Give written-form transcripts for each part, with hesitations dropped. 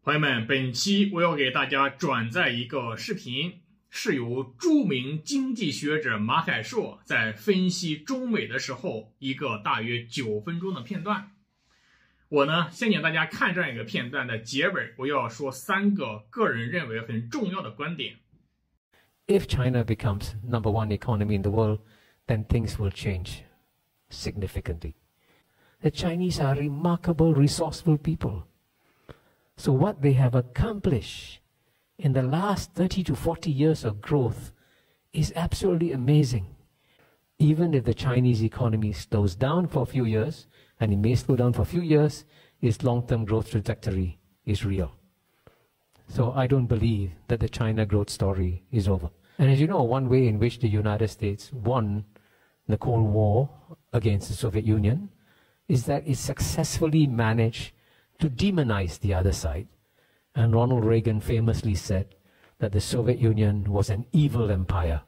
朋友们，本期我要给大家转载一个视频，是由著名经济学者马凯硕在分析中美的时候一个大约9分钟的片段。我呢，先给大家看这样一个片段的结尾，我要说3个个人认为很重要的观点。If China becomes #1 economy in the world, then things will change significantly. The Chinese are remarkable, resourceful people. So what they have accomplished in the last 30 to 40 years of growth is absolutely amazing. Even if the Chinese economy slows down for a few years, and it may slow down for a few years, its long-term growth trajectory is real. So I don't believe that the China growth story is over. And as you know, one way in which the United States won the Cold War against the Soviet Union is that it successfully managed to demonize the other side. And Ronald Reagan famously said that the Soviet Union was an evil empire.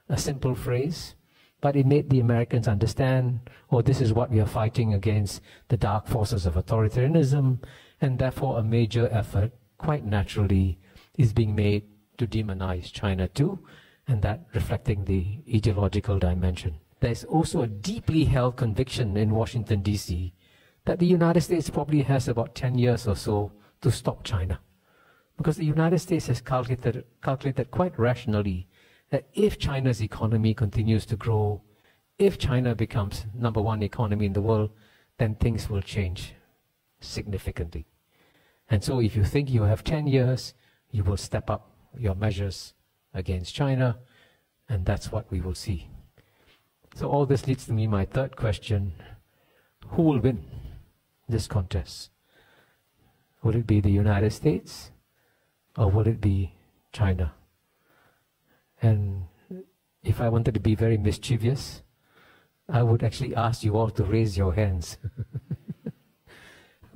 A simple phrase, but it made the Americans understand, oh, this is what we are fighting against, the dark forces of authoritarianism, and therefore a major effort, quite naturally, is being made to demonize China too, and that reflecting the ideological dimension. There's also a deeply held conviction in Washington, D.C., that the United States probably has about 10 years or so to stop China. Because the United States has calculated quite rationally that if China's economy continues to grow, if China becomes #1 economy in the world, then things will change significantly. And so if you think you have 10 years, you will step up your measures against China, and that's what we will see. So all this leads to me my third question: who will win this contest? Will it be the United States, or will it be China? And if I wanted to be very mischievous, I would actually ask you all to raise your hands.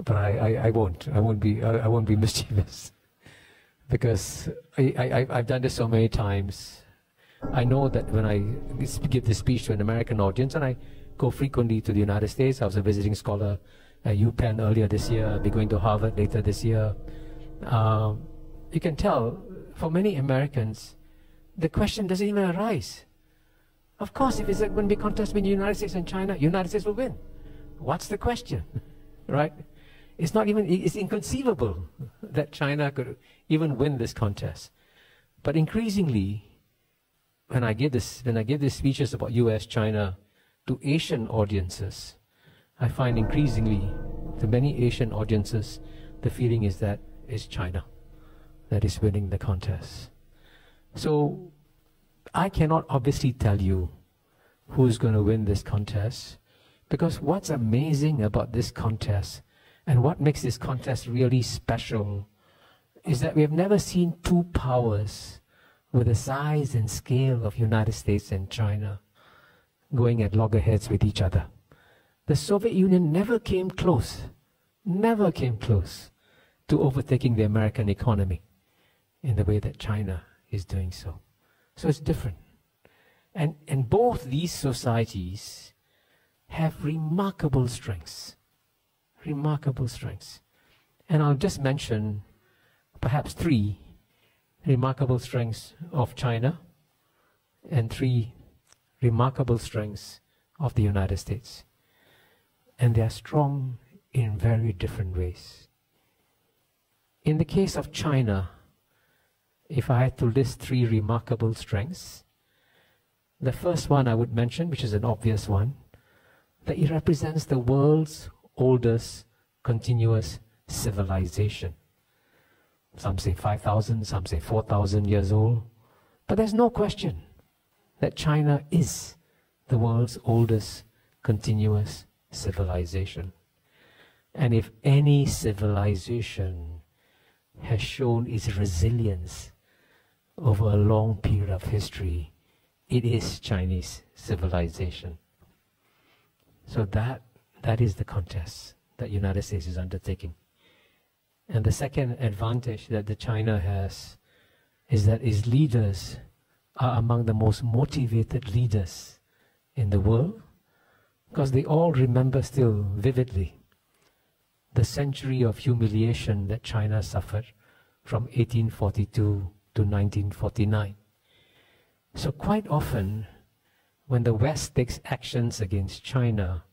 But I won't. I won't be mischievous, because I've done this so many times. I know that when I give this speech to an American audience, and I go frequently to the United States. I was a visiting scholar at UPenn earlier this year. I'll be going to Harvard later this year. You can tell, for many Americans, the question doesn't even arise. Of course, if it's going to be a contest between the United States and China, United States will win. What's the question, right? It's not even, it's inconceivable that China could even win this contest. But increasingly, when I give these speeches about US, China to Asian audiences, I find increasingly, to many Asian audiences, the feeling is that it's China that is winning the contest. So I cannot obviously tell you who's going to win this contest, because what's amazing about this contest and what makes this contest really special is that we have never seen two powers with the size and scale of United States and China going at loggerheads with each other. The Soviet Union never came close to overtaking the American economy in the way that China is doing so. So it's different. And both these societies have remarkable strengths. And I'll just mention perhaps 3 remarkable strengths of China and 3 remarkable strengths of the United States. And they are strong in very different ways. In the case of China, if I had to list 3 remarkable strengths, the first one I would mention, which is an obvious one, that it represents the world's oldest continuous civilization. Some say 5,000, some say 4,000 years old. But there's no question that China is the world's oldest continuous civilization. And if any civilization has shown its resilience over a long period of history, it is Chinese civilization. So that is the contest that the United States is undertaking. And the second advantage that the China has is that its leaders are among the most motivated leaders in the world, because they all remember still vividly the century of humiliation that China suffered from 1842 to 1949. So quite often, when the West takes actions against China,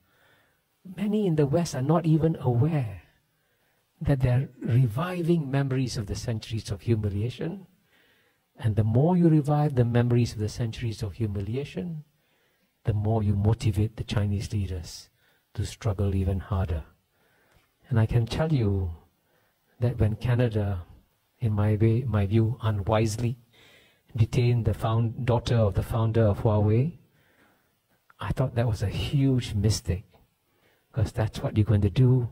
many in the West are not even aware that they're reviving memories of the centuries of humiliation. And the more you revive the memories of the centuries of humiliation, the more you motivate the Chinese leaders to struggle even harder. And I can tell you that when Canada, in my view, unwisely detained the daughter of the founder of Huawei, I thought that was a huge mistake, because that's what you're going to do.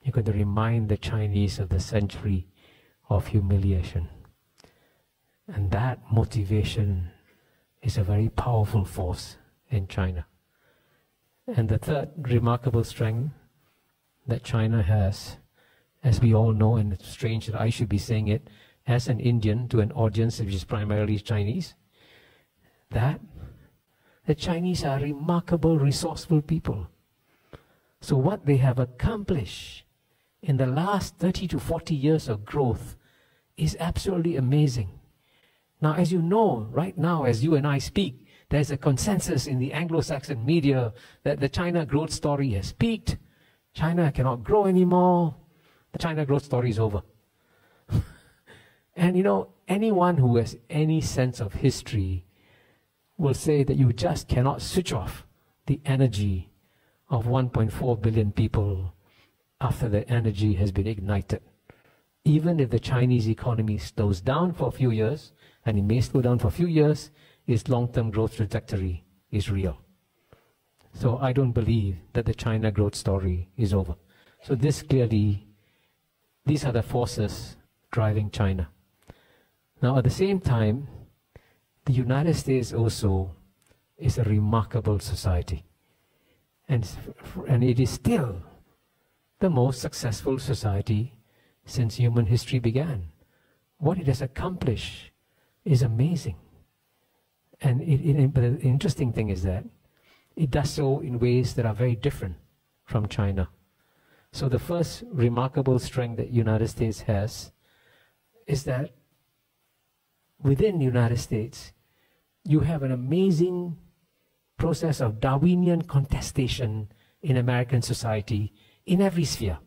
You're going to remind the Chinese of the century of humiliation. And that motivation is a very powerful force in China. And the third remarkable strength that China has, as we all know, and it's strange that I should be saying it as an Indian to an audience which is primarily Chinese, that the Chinese are remarkable, resourceful people. So what they have accomplished in the last 30 to 40 years of growth is absolutely amazing. Now, as you know, right now, as you and I speak, there's a consensus in the Anglo-Saxon media that the China growth story has peaked. China cannot grow anymore. The China growth story is over. And you know, anyone who has any sense of history will say that you just cannot switch off the energy of 1.4 billion people after the energy has been ignited. Even if the Chinese economy slows down for a few years, and it may slow down for a few years, its long-term growth trajectory is real. So I don't believe that the China growth story is over. So these are the forces driving China. Now at the same time, the United States also is a remarkable society. And it is still the most successful society since human history began. What it has accomplished is amazing. And but the interesting thing is that it does so in ways that are very different from China. So the first remarkable strength that the United States has is that within the United States, you have an amazing process of Darwinian contestation in American society in every sphere.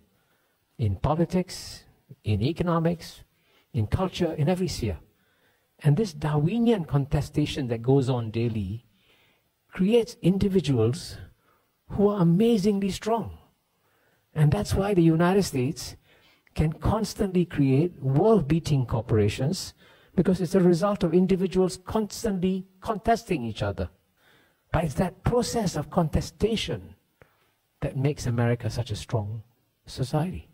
In politics, in economics, in culture, in every sphere. And this Darwinian contestation that goes on daily creates individuals who are amazingly strong. And that's why the United States can constantly create world-beating corporations, because it's a result of individuals constantly contesting each other. But it's that process of contestation that makes America such a strong society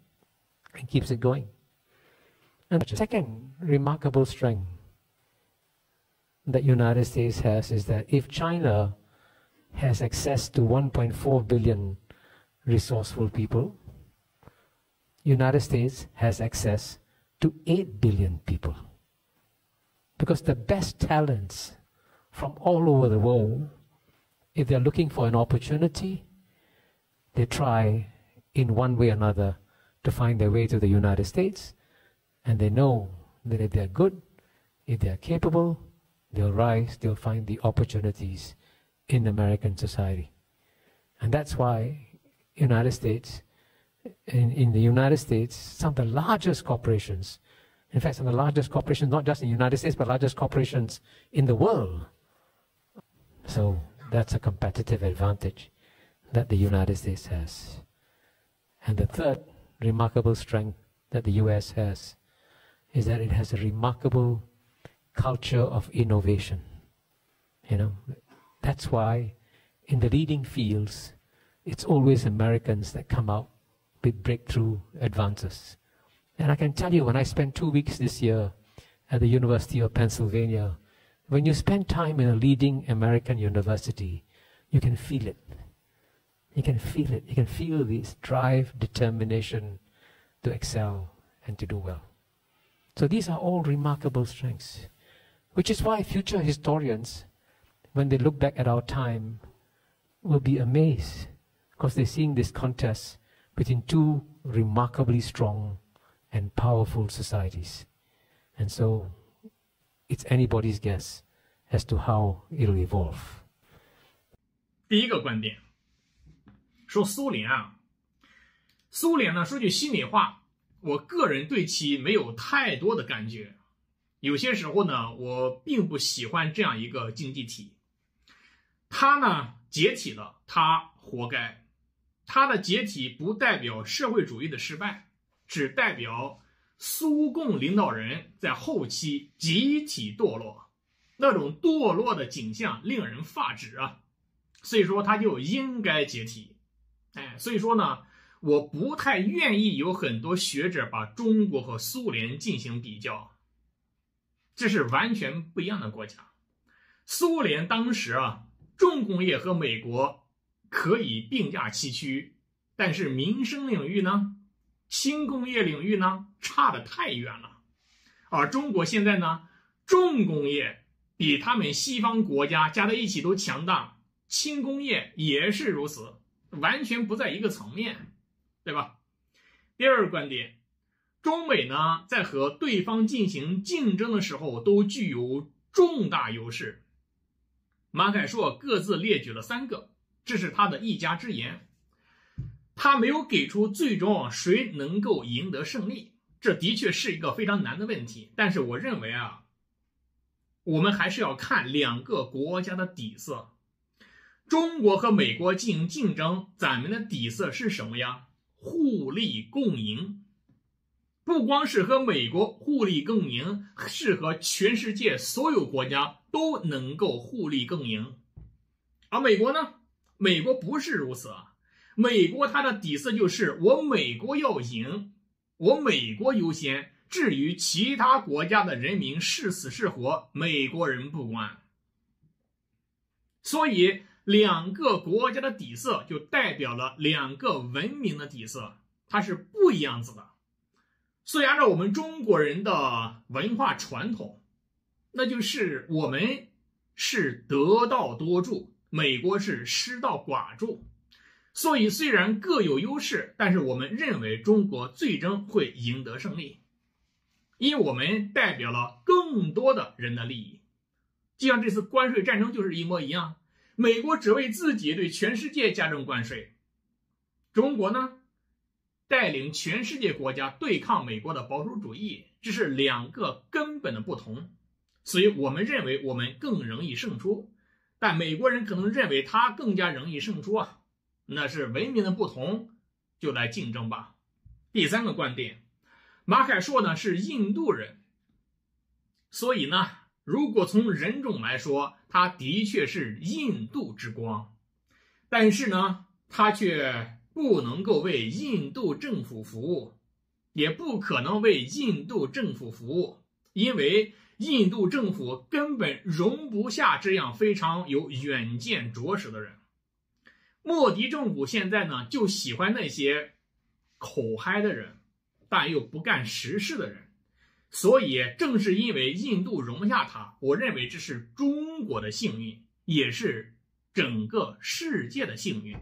and keeps it going. And the second remarkable strength that the United States has is that if China has access to 1.4 billion resourceful people, United States has access to 8 billion people. Because the best talents from all over the world, if they're looking for an opportunity, they try in one way or another to find their way to the United States, and they know that if they're good, if they're capable, they'll rise, they'll find the opportunities in American society. And that's why United States, in the United States, some of the largest corporations, in fact, some of the largest corporations, not just in the United States, but largest corporations in the world. So that's a competitive advantage that the United States has. And the third remarkable strength that the US has is that it has a remarkable culture of innovation. You know, that's why in the leading fields, it's always Americans that come out with breakthrough advances. And I can tell you, when I spent 2 weeks this year at the University of Pennsylvania, when you spend time in a leading American university, you can feel it. You can feel it. You can feel this drive, determination to excel and to do well. So these are all remarkable strengths, which is why future historians, when they look back at our time, will be amazed, because they're seeing this contest between two remarkably strong and powerful societies. And so it's anybody's guess as to how it'll evolve. 第一个观点，说苏联呢，说句心里话，我个人对其没有太多的感觉。有些时候呢，我并不喜欢这样一个经济体。它呢解体了，它活该。它的解体不代表社会主义的失败，只代表苏共领导人在后期集体堕落，那种堕落的景象令人发指啊！所以说它就应该解体。所以说呢，我不太愿意有很多学者把中国和苏联进行比较，这是完全不一样的国家。苏联当时重工业和美国可以并驾齐驱，但是民生领域呢，轻工业领域呢，差得太远了。而中国现在呢，重工业比他们西方国家加在一起都强大，轻工业也是如此，完全不在一个层面，对吧？第二个观点，中美呢在和对方进行竞争的时候都具有重大优势。马凯硕各自列举了3个，这是他的一家之言。他没有给出最终谁能够赢得胜利，这的确是一个非常难的问题。但是我认为我们还是要看2个国家的底色。中国和美国进行竞争，咱们的底色是什么呀？互利共赢。不光是和美国互利共赢，是和全世界所有国家都能够互利共赢。而美国呢？美国不是如此美国它的底色就是我美国要赢，我美国优先，至于其他国家的人民是死是活，美国人不管。所以2个国家的底色就代表了2个文明的底色，它是不一样子的。所以按照我们中国人的文化传统，那就是我们是得道多助，美国是失道寡助。所以虽然各有优势，但是我们认为中国最终会赢得胜利，因为我们代表了更多的人的利益。就像这次关税战争就是一模一样，美国只为自己对全世界加征关税，中国呢带领全世界国家对抗美国的保守主义，这是2个根本的不同。所以我们认为我们更容易胜出，但美国人可能认为他更加容易胜出那是文明的不同，就来竞争吧。第3个观点，马凯硕呢是印度人，所以呢，如果从人种来说，他的确是印度之光，但是呢，他却不能够为印度政府服务，也不可能为印度政府服务，因为印度政府根本容不下这样非常有远见卓识的人。莫迪政府现在呢，就喜欢那些口嗨的人，但又不干实事的人。所以正是因为印度容不下他，我认为这是中国的幸运，也是整个世界的幸运。